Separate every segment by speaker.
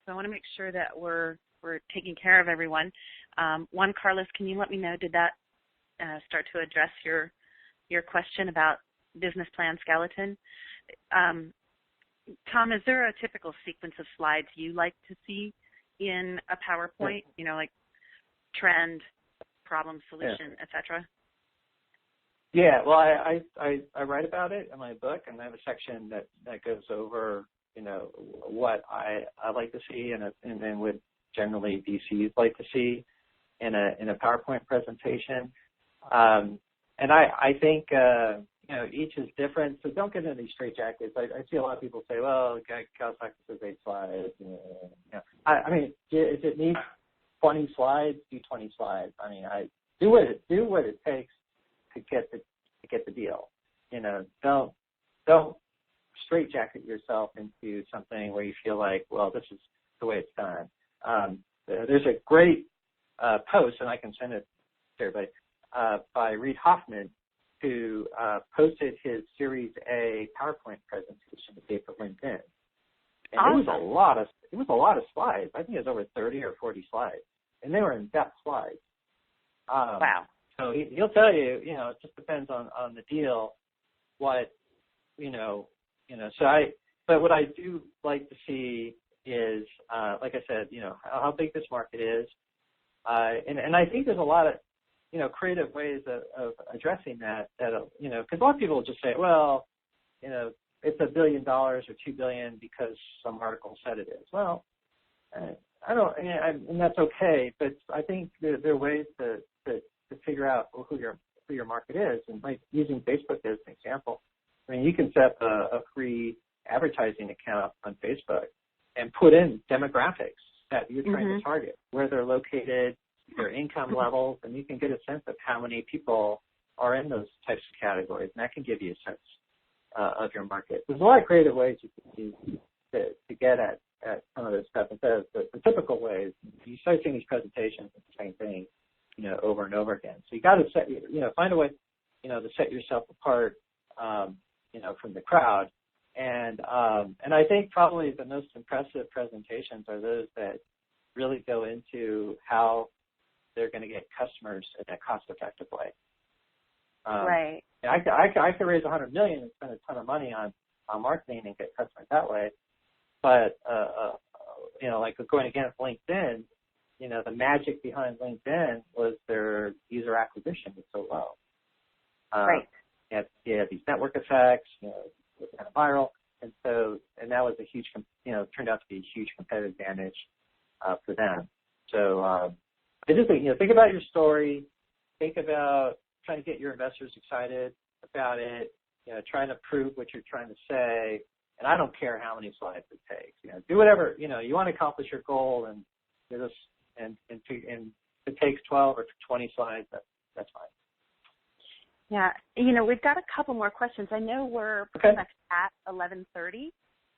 Speaker 1: so I want to make sure that we're taking care of everyone. Juan Carlos, can you let me know, did that start to address your question about business plan skeleton? Tom, is there a typical sequence of slides you like to see in a PowerPoint, like trend, problem, solution, et cetera?
Speaker 2: Yeah, well, I write about it in my book, and I have a section that goes over, what I like to see and then what generally VCs like to see in a PowerPoint presentation. And I think, each is different, so don't get into these straitjackets. I see a lot of people say, well, Kawasaki says 8 slides. I mean, if it needs 20 slides, do 20 slides. I mean, do what it takes to get the deal. Don't straitjacket yourself into something where you feel like, well, this is the way it's done. There's a great post, and I can send it to everybody, by Reid Hoffman, who posted his Series A PowerPoint presentation the day for LinkedIn. And
Speaker 1: awesome.
Speaker 2: It was a lot of slides. I think it was over 30 or 40 slides, and they were in-depth slides.
Speaker 1: Wow.
Speaker 2: So he'll tell you, it just depends on the deal, what, but what I do like to see is, like I said, how big this market is. And I think there's a lot of, creative ways of addressing that, because a lot of people will just say, well, it's $1 billion or $2 billion because some article said it is. Well, I don't, and that's okay, but I think there are ways to figure out who your market is, and like using Facebook as an example. I mean, you can set up a free advertising account on Facebook and put in demographics that you're trying to target, where they're located, their income levels, and you can get a sense of how many people are in those types of categories, and that can give you a sense of your market. There's a lot of creative ways you can use to get at some of this stuff. Instead of the typical ways, you start seeing these presentations, it's the same thing, over and over again. So you got to find a way, to set yourself apart, from the crowd. And I think probably the most impressive presentations are those that really go into how they're going to get customers in a cost-effective way.
Speaker 1: Right.
Speaker 2: I could raise $100 million and spend a ton of money on marketing and get customers that way. But like going against LinkedIn, the magic behind LinkedIn was their user acquisition was so low.
Speaker 1: Right.
Speaker 2: You had these network effects, it was kind of viral, and that was a huge, turned out to be a huge competitive advantage for them. So I just think, think about your story, think about trying to get your investors excited about it, trying to prove what you're trying to say, and I don't care how many slides it takes. Do whatever you want to accomplish your goal, and and if it takes 12 or 20 slides, that's fine.
Speaker 1: Yeah, we've got a couple more questions. I know we're pretty much at 11:30,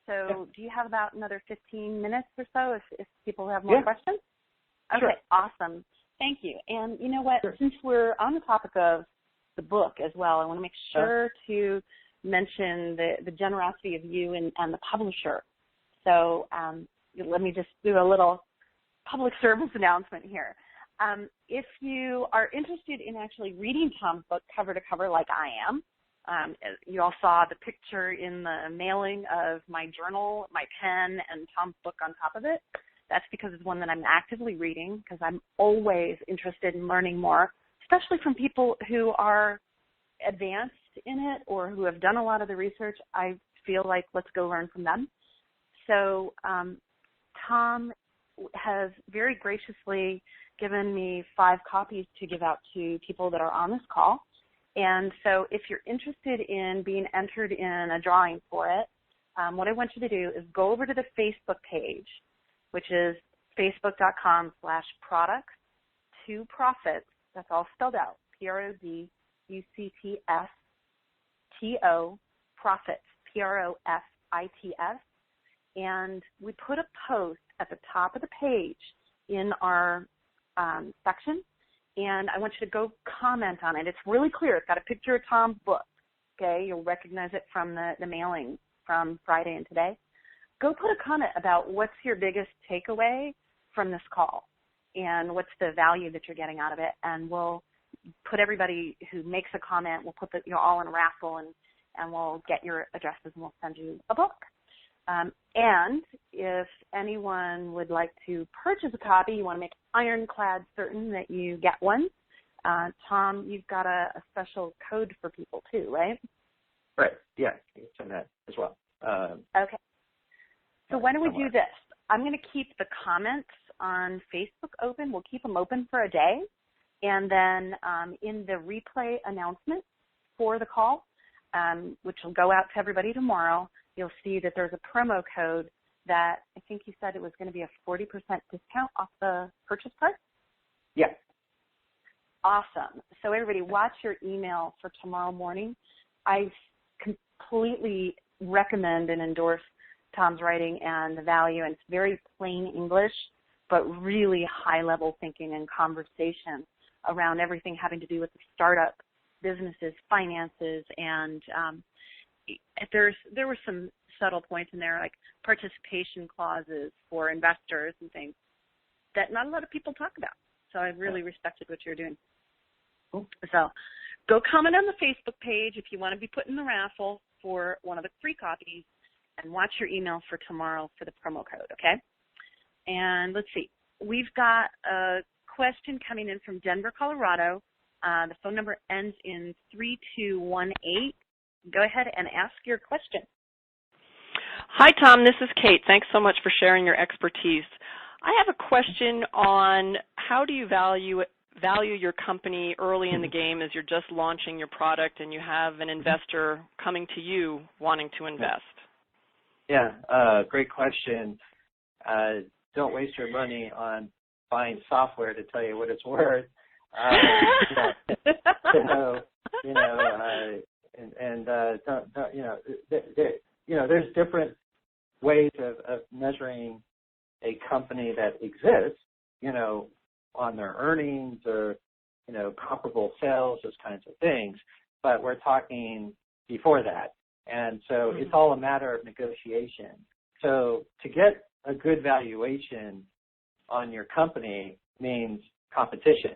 Speaker 1: so do you have about another 15 minutes or so if people have more questions? Okay,
Speaker 2: sure.
Speaker 1: Awesome. Thank you. And you know what? Sure. Since we're on the topic of the book as well, I want to make sure to mention the generosity of you and the publisher. So let me just do a little public service announcement here. If you are interested in actually reading Tom's book cover to cover like I am, you all saw the picture in the mailing of my journal, my pen, and Tom's book on top of it. That's because it's one that I'm actively reading because I'm always interested in learning more, especially from people who are advanced in it or who have done a lot of the research. I feel like let's go learn from them. So Tom has very graciously given me 5 copies to give out to people that are on this call. And so if you're interested in being entered in a drawing for it, what I want you to do is go over to the Facebook page, which is facebook.com/products2profits. That's all spelled out, PRODUCTSTO, profits, PROFITS. And we put a post at the top of the page in our section, and I want you to go comment on it. It's really clear. It's got a picture of Tom's book, okay? You'll recognize it from the mailing from Friday and today. go put a comment about what's your biggest takeaway from this call and what's the value that you're getting out of it. And we'll put everybody who makes a comment, we'll put all in a raffle, and we'll get your addresses and we'll send you a book. And if anyone would like to purchase a copy, you want to make ironclad certain that you get one, Tom, you've got a special code for people too, right?
Speaker 2: Right. Yeah, you can send that as well.
Speaker 1: Okay. So why don't we do this? I'm going to keep the comments on Facebook open. We'll keep them open for a day. And then in the replay announcement for the call, which will go out to everybody tomorrow, you'll see that there's a promo code that I think you said it was going to be a 40% discount off the purchase price?
Speaker 2: Yeah.
Speaker 1: Awesome. So everybody watch your email for tomorrow morning. I completely recommend and endorse Tom's writing and the value, and it's very plain English, but really high-level thinking and conversation around everything having to do with the startup businesses, finances, and there were some subtle points in there, like participation clauses for investors and things that not a lot of people talk about. So I really respected what you're doing.
Speaker 2: Cool.
Speaker 1: So go comment on the Facebook page if you want to be put in the raffle for one of the free copies, and watch your email for tomorrow for the promo code, okay? And let's see. We've got a question coming in from Denver, Colorado. The phone number ends in 3218. Go ahead and ask your question.
Speaker 3: Hi, Tom. This is Kate. Thanks so much for sharing your expertise. I have a question on how do you value your company early in the game as you're just launching your product and you have an investor coming to you wanting to invest?
Speaker 2: Yeah, great question. Don't waste your money on buying software to tell you what it's worth. There's different ways of measuring a company that exists, on their earnings or, comparable sales, those kinds of things. But we're talking before that. And so it's all a matter of negotiation. So to get a good valuation on your company means competition.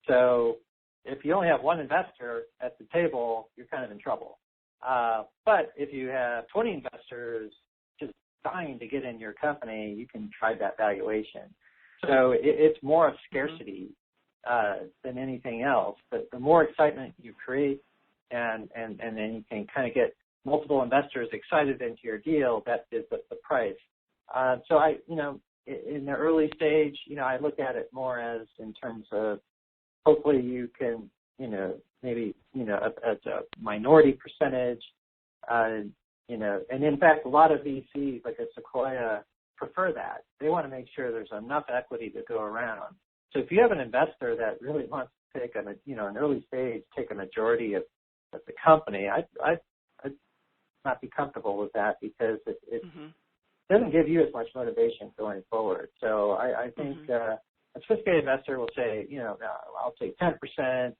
Speaker 2: So if you only have one investor at the table, you're kind of in trouble. But if you have 20 investors just dying to get in your company, you can try that valuation. So it's more of scarcity than anything else. But the more excitement you create and then you can kind of get multiple investors excited into your deal, that is the price. So in the early stage, I look at it more as in terms of hopefully you can, maybe, as a minority percentage, and in fact, a lot of VCs like a Sequoia prefer that. They want to make sure there's enough equity to go around. So if you have an investor that really wants to take an early stage, take a majority of the company, I'd not be comfortable with that because it doesn't give you as much motivation going forward. So I think a sophisticated investor will say, I'll take 10%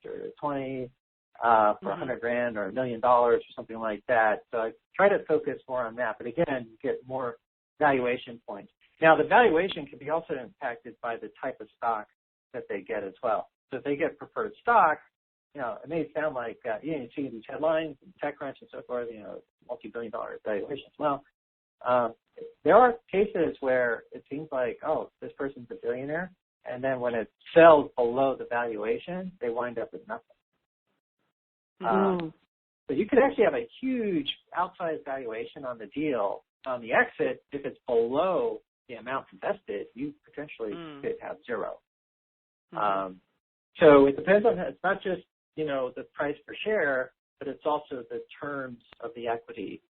Speaker 2: or 20 for $100,000 or $1 million or something like that. So I try to focus more on that. But again, you get more valuation points. Now, the valuation can be also impacted by the type of stock that they get as well. So if they get preferred stock, it may sound like, you see these headlines, TechCrunch and so forth, multi-billion-dollar valuations. Well, there are cases where it seems like, oh, this person's a billionaire, and then when it sells below the valuation, they wind up with nothing. So you could actually have a huge outsized valuation on the deal. On the exit, if it's below the amount invested, you potentially could have zero. So it depends on that. It's not just, the price per share, but it's also the terms of the equity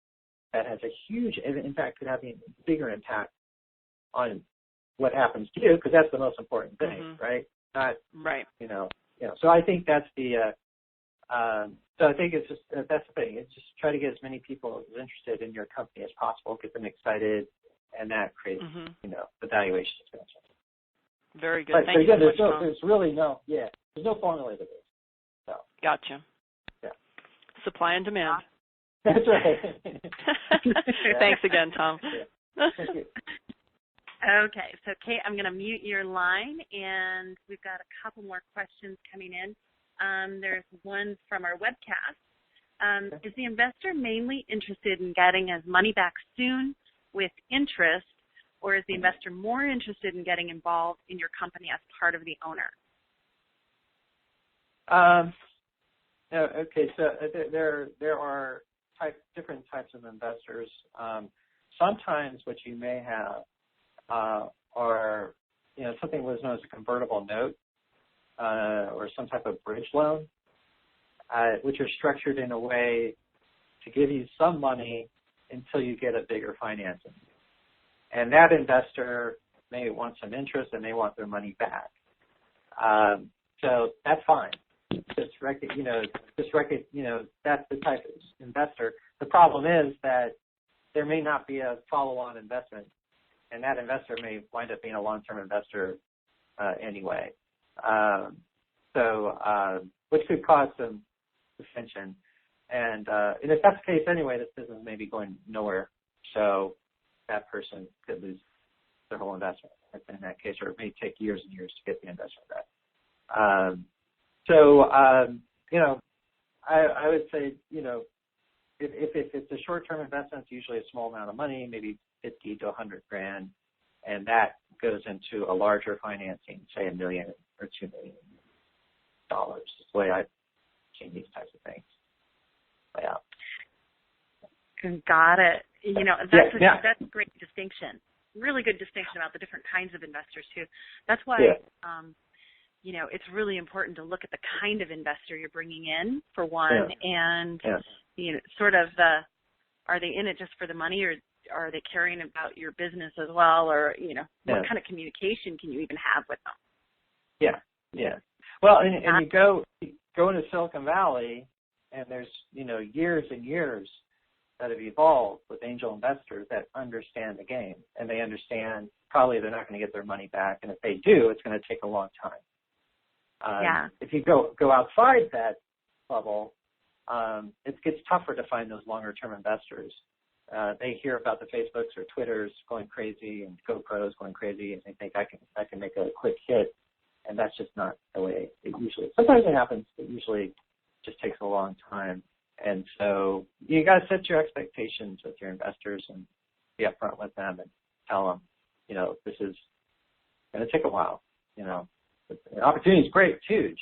Speaker 2: that has a huge, in fact, could have a bigger impact on what happens to you, because that's the most important thing, right? Not,
Speaker 3: right.
Speaker 2: So I think that's so I think it's just, that's the thing. It's just try to get as many people interested in your company as possible, get them excited, and that creates, the valuation expansion.
Speaker 3: Very good.
Speaker 2: But
Speaker 3: Thank you so much, Tom.
Speaker 2: There's really there's no formula to this. So.
Speaker 3: Gotcha.
Speaker 2: Yeah.
Speaker 3: Supply and demand.
Speaker 2: That's right.
Speaker 3: Thanks again, Tom.
Speaker 2: Yeah. Thank you.
Speaker 1: Okay, so Kate, I'm going to mute your line, and we've got a couple more questions coming in. There's one from our webcast. Is the investor mainly interested in getting his money back soon with interest, or is the investor more interested in getting involved in your company as part of the owner?
Speaker 2: Okay, so there are different types of investors. Sometimes what you may have are, something was known as a convertible note or some type of bridge loan, which are structured in a way to give you some money until you get a bigger financing. And that investor may want some interest and they want their money back. So that's fine. That's the type of investor. The problem is that there may not be a follow-on investment, and that investor may wind up being a long-term investor anyway. Which could cause some dissension. And if that's the case anyway, this business may be going nowhere. So that person could lose their whole investment in that case, or it may take years and years to get the investment back. I would say, if it's a short-term investment, it's usually a small amount of money, maybe 50 to 100 grand, and that goes into a larger financing, say $1 million or $2 million. That's the way I've seen these types of things play out.
Speaker 1: Got it. That's a great distinction. Really good distinction about the different kinds of investors too. That's why, it's really important to look at the kind of investor you're bringing in for one, and sort of are they in it just for the money, or are they caring about your business as well, or what kind of communication can you even have with them?
Speaker 2: Yeah. Well, and you go into Silicon Valley, and there's years and years that have evolved with angel investors that understand the game, and they understand probably they're not going to get their money back, and if they do, it's going to take a long time. If you go outside that bubble, it gets tougher to find those longer-term investors. They hear about the Facebooks or Twitters going crazy and GoPros going crazy, and they think I can make a quick hit, and that's just not the way it usually. Sometimes it happens, but usually just takes a long time. And so you got to set your expectations with your investors and be upfront with them and tell them, this is going to take a while. The opportunity is great, it's huge,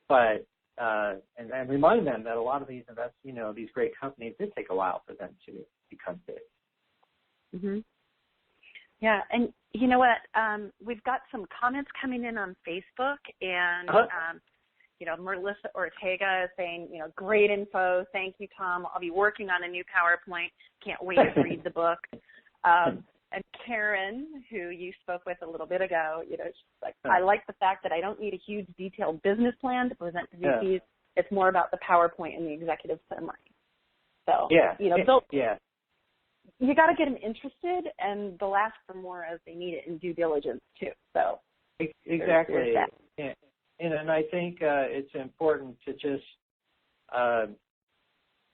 Speaker 2: but and remind them that a lot of these these great companies did take a while for them to become big.
Speaker 1: Mm-hmm. Yeah, and you know what? We've got some comments coming in on Facebook, and Melissa Ortega is saying, great info. Thank you, Tom. I'll be working on a new PowerPoint. Can't wait to read the book. And Karen, who you spoke with a little bit ago, she's like, I like the fact that I don't need a huge detailed business plan to present to VCs. Yeah. It's more about the PowerPoint and the executive summary. So, you got to get them interested, and they'll ask for more as they need it in due diligence too. So
Speaker 2: exactly. And I think it's important to just,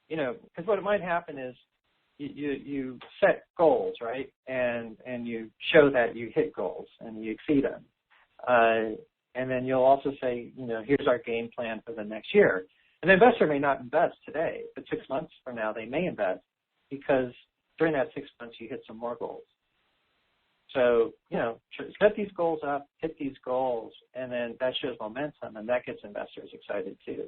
Speaker 2: because what might happen is you set goals, right? And you show that you hit goals and you exceed them. And then you'll also say, here's our game plan for the next year. An investor may not invest today, but 6 months from now they may invest because during that 6 months you hit some more goals. So, set these goals up, hit these goals, and then that shows momentum, and that gets investors excited too.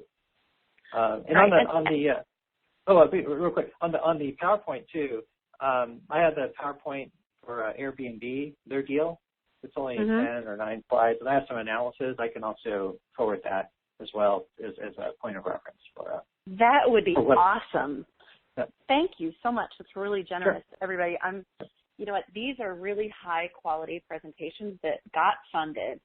Speaker 2: Real quick, on the PowerPoint too, I have the PowerPoint for Airbnb, their deal. It's only 10 or 9 slides, and I have some analysis. I can also forward that as well as a point of reference for
Speaker 1: that would be awesome.
Speaker 2: Yeah.
Speaker 1: Thank you so much. It's really generous,
Speaker 2: Sure.
Speaker 1: Everybody. You know what? These are really high quality presentations that got funded,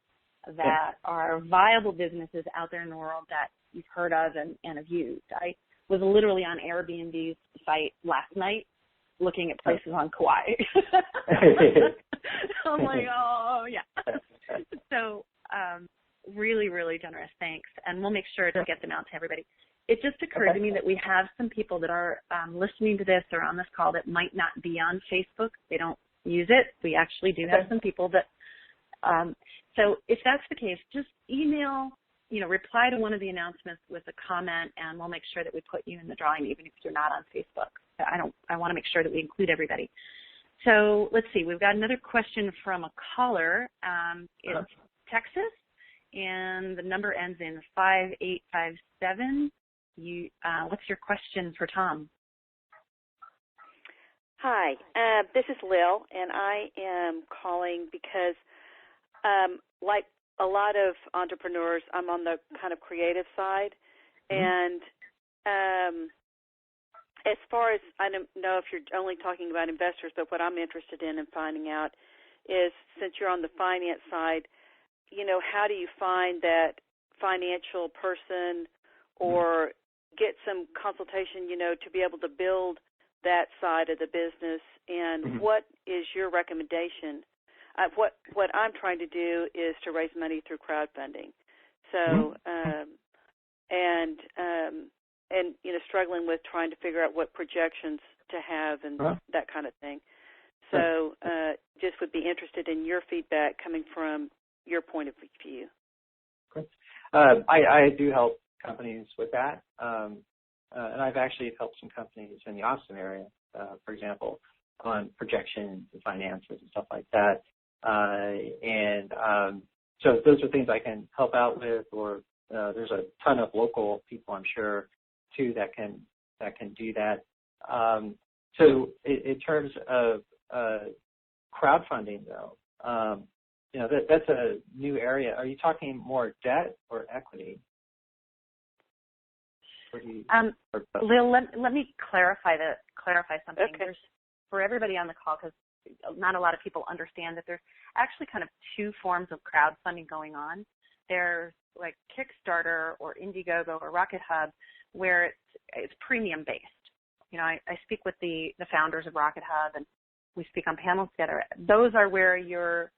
Speaker 1: that are viable businesses out there in the world that you've heard of and have used. I was literally on Airbnb's site last night looking at places on Kauai. I'm like, oh, yeah. So really, really generous. Thanks. And we'll make sure to get them out to everybody. It just occurred to me that we have some people that are listening to this or on this call that might not be on Facebook. They don't use it. We actually do have some people that, so if that's the case, just email, reply to one of the announcements with a comment, and we'll make sure that we put you in the drawing even if you're not on Facebook. I want to make sure that we include everybody. So let's see, we've got another question from a caller. It's Texas, and the number ends in 5857. What's your question for Tom?
Speaker 4: Hi, this is Lil, and I am calling because, like a lot of entrepreneurs, I'm on the kind of creative side, and as far as, I don't know if you're only talking about investors, but what I'm interested in and finding out is, since you're on the finance side, how do you find that financial person or get some consultation, to be able to build that side of the business, and what is your recommendation? What I'm trying to do is to raise money through crowdfunding. So, and struggling with trying to figure out what projections to have and that kind of thing. So, just would be interested in your feedback coming from your point of view.
Speaker 2: I do help companies with that, and I've actually helped some companies in the Austin area, for example, on projections and finances and stuff like that. So those are things I can help out with, or there's a ton of local people, I'm sure, too, that can do that. So in terms of crowdfunding, though, that's a new area. Are you talking more debt or equity?
Speaker 1: Lil, let me clarify something.
Speaker 4: Okay.
Speaker 1: There's, for everybody on the call, because not a lot of people understand that there's actually kind of two forms of crowdfunding going on. There's like Kickstarter or Indiegogo or Rocket Hub, where it's premium based. I speak with the founders of Rocket Hub, and we speak on panels together. Those are where you're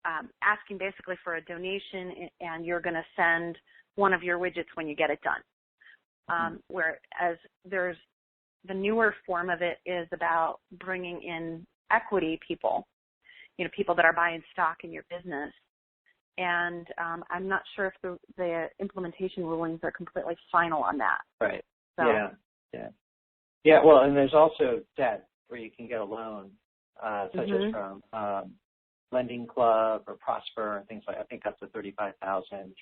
Speaker 1: asking basically for a donation, and you're going to send one of your widgets when you get it done. Whereas there's the newer form of it is about bringing in equity people, people that are buying stock in your business. And I'm not sure if the implementation rulings are completely final on that.
Speaker 2: Right.
Speaker 1: So.
Speaker 2: Yeah. Well, and there's also debt where you can get a loan, such as from Lending Club or Prosper and things like. I think up to $35,000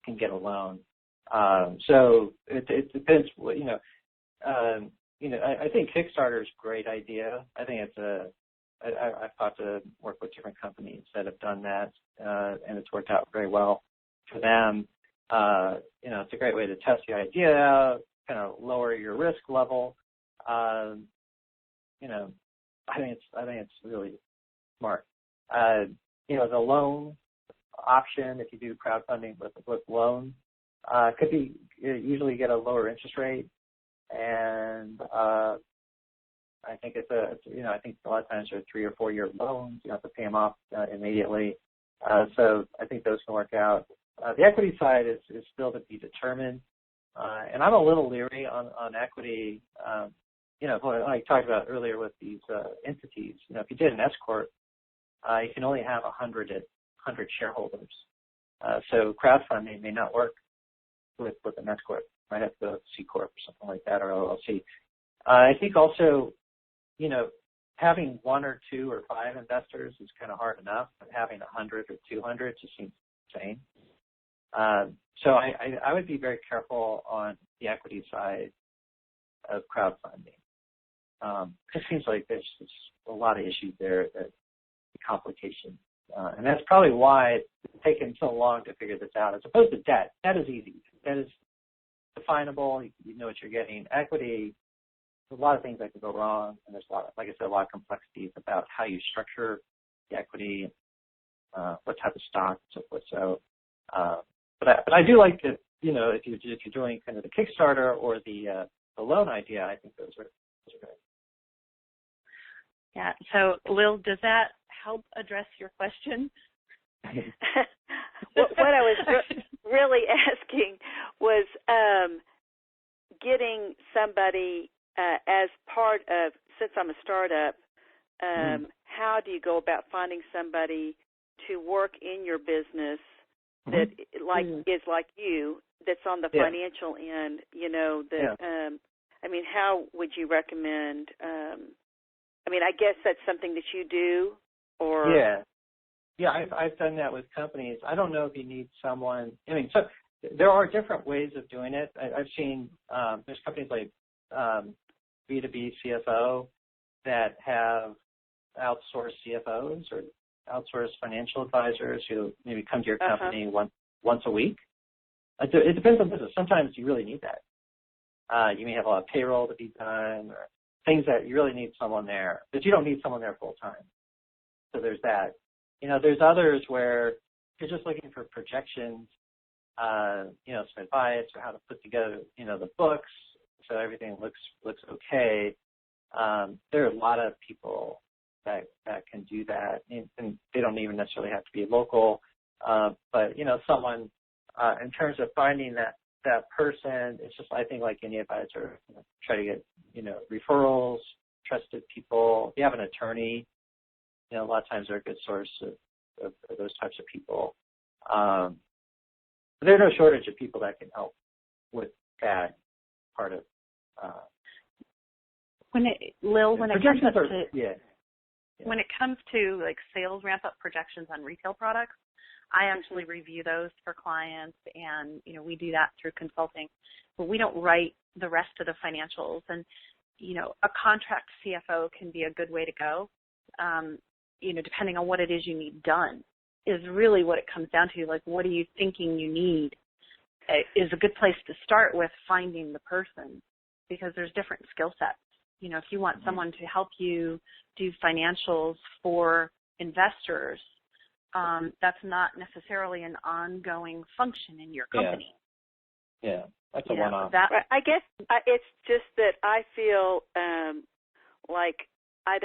Speaker 2: can get a loan. So it depends. I think Kickstarter is a great idea. I think I've got to work with different companies that have done that, and it's worked out very well for them. It's a great way to test the idea out, kind of lower your risk level. I think it's really smart. The loan option, if you do crowdfunding with loan, could be usually get a lower interest rate, and I think I think a lot of times they're 3 or 4 year loans. You have to pay them off immediately. So I think those can work out. The equity side is still to be determined, and I'm a little leery on equity. Like I talked about earlier with these entities. If you did an S corp, you can only have 100 shareholders. So crowdfunding may not work with an S corp. Might have to go C corp or something like that, or LLC. I think also, having 1 or 2 or 5 investors is kind of hard enough, but having 100 or 200 just seems insane. So I would be very careful on the equity side of crowdfunding. It seems like there's just a lot of issues there, that complications. And that's probably why it's taken so long to figure this out, as opposed to debt. Debt is easy. Debt is definable. You know what you're getting. Equity, there's a lot of things that could go wrong, and there's like I said, a lot of complexities about how you structure the equity, what type of stock, and so forth. So, but I do like that. If you're doing kind of the Kickstarter or the loan idea, I think those are great.
Speaker 1: Yeah. So, Lil, does that help address your question?
Speaker 4: What I was really asking was getting somebody as part of, since I'm a startup, how do you go about finding somebody to work in your business that is like you, that's on the financial end, I mean, how would you recommend, I guess that's something that you do, or?
Speaker 2: Yeah, I've done that with companies. I don't know if you need someone, so there are different ways of doing it. I've seen, there's companies like B2B CFO that have outsourced CFOs or outsourced financial advisors who maybe come to your company once a week. It depends on business. Sometimes you really need that. You may have a lot of payroll to be done or things that you really need someone there, but you don't need someone there full time. So there's that. There's others where you're just looking for projections, some advice or how to put together, the books so everything looks okay. There are a lot of people that can do that, and they don't even necessarily have to be local. But someone in terms of finding that person, it's just, I think, like any advisor, try to get referrals, trusted people. If you have an attorney, a lot of times they're a good source of those types of people. There's no shortage of people that can help with that part of.
Speaker 1: When it comes to like sales ramp up projections on retail products, I actually review those for clients, and we do that through consulting, but we don't write the rest of the financials. And a contract CFO can be a good way to go. Depending on what it is you need done, is really what it comes down to. Like, what are you thinking you need? Is a good place to start with finding the person, because there's different skill sets. If you want someone to help you do financials for investors, that's not necessarily an ongoing function in your company.
Speaker 2: Yeah, that's a one-off.
Speaker 4: I guess it's just that I feel like I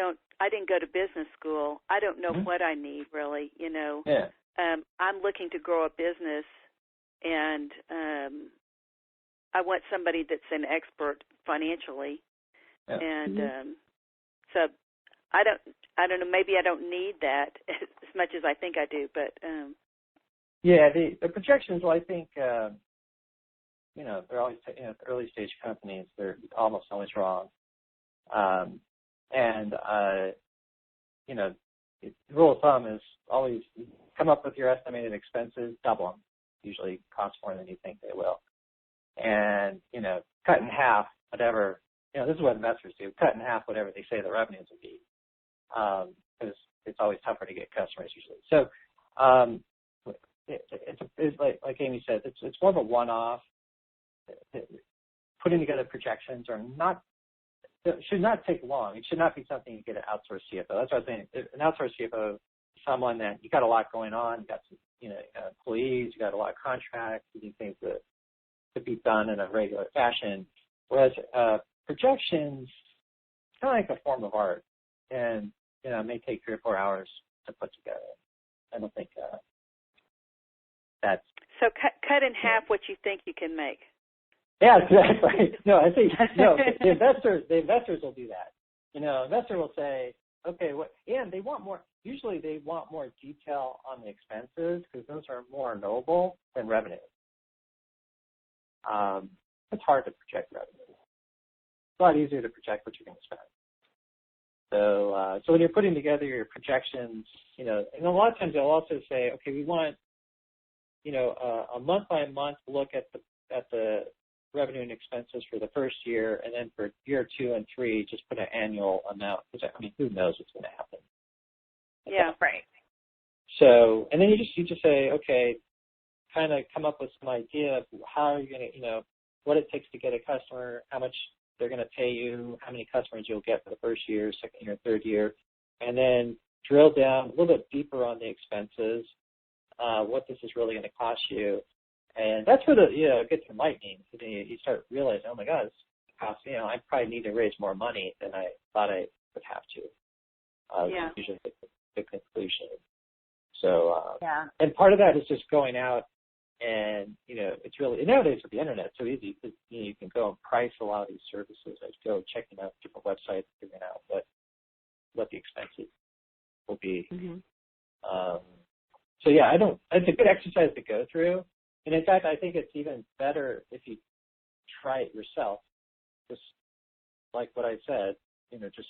Speaker 4: didn't go to business school. I don't know what I need, really, I'm looking to grow a business, and I want somebody that's an expert financially. Yeah. And so I don't know, maybe I don't need that as much as I think I do, but
Speaker 2: the projections, well, I think they're always early stage companies, they're almost always wrong. The rule of thumb is always come up with your estimated expenses, double them. Usually cost more than you think they will. And, cut in half whatever, this is what investors do, cut in half whatever they say the revenues will be. Because it's always tougher to get customers usually. So it's like Amy said, it's more of a one-off. Putting together projections it should not take long. It should not be something you get an outsourced CFO. That's what I was saying. An outsourced CFO is someone that you got a lot going on, you got some, employees, you got a lot of contracts, you need things to be done in a regular fashion. Whereas projections, it's kind of like a form of art, and it may take 3 or 4 hours to put together. I don't think that's
Speaker 4: so. Cut in half what you think you can make.
Speaker 2: Yeah, exactly. No, I think the investors will do that. Investor will say, okay, and they want more. Usually, they want more detail on the expenses because those are more knowable than revenue. It's hard to project revenue. It's a lot easier to project what you're going to spend. So when you're putting together your projections, and a lot of times they'll also say, okay, we want, a month by month look at the revenue and expenses for the first year, and then for year 2 and 3, just put an annual amount. Because who knows what's going to happen?
Speaker 4: Yeah, right.
Speaker 2: So, and then you just say, okay, kind of come up with some idea of how you're going to, what it takes to get a customer, how much they're going to pay you, how many customers you'll get for the first year, second year, third year, and then drill down a little bit deeper on the expenses, what this is really going to cost you. And that's where it gets enlightening. You start realizing, oh my God, this costs, I probably need to raise more money than I thought I would have to. Usually the conclusion. So, and part of that is just going out and, it's really, nowadays with the internet, it's so easy because, you can go and price a lot of these services. I go checking out different websites, figuring out what the expenses will be.
Speaker 1: Mm-hmm.
Speaker 2: So yeah, it's a good exercise to go through. And in fact, I think it's even better if you try it yourself. Just like what I said, just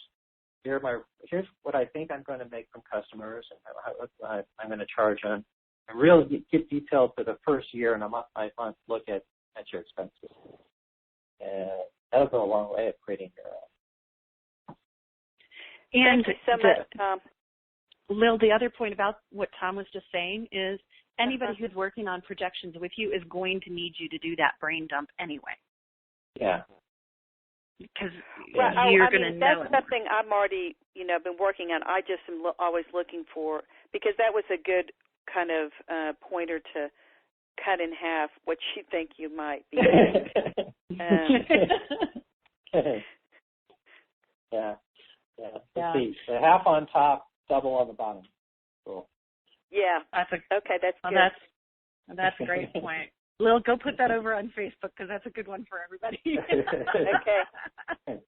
Speaker 2: here's what I think I'm going to make from customers and how I'm going to charge them. And really get detailed for the first year and a month look at your expenses. And that'll go a long way of creating your own.
Speaker 1: And
Speaker 4: thank you so much, Tom.
Speaker 1: Lil, the other point about what Tom was just saying is anybody who's working on projections with you is going to need you to do that brain dump anyway.
Speaker 2: Yeah.
Speaker 1: Because
Speaker 4: you're
Speaker 1: going to know.
Speaker 4: That's something I'm already, been working on. I just am always looking for, because that was a good kind of pointer to cut in half what you think you might be doing.
Speaker 2: Yeah. Let's see. The half on top, double on the bottom. Cool.
Speaker 4: Yeah.
Speaker 1: That's good.
Speaker 4: That's
Speaker 1: a great point. Lil, go put that over on Facebook because that's a good one for everybody.
Speaker 4: Okay.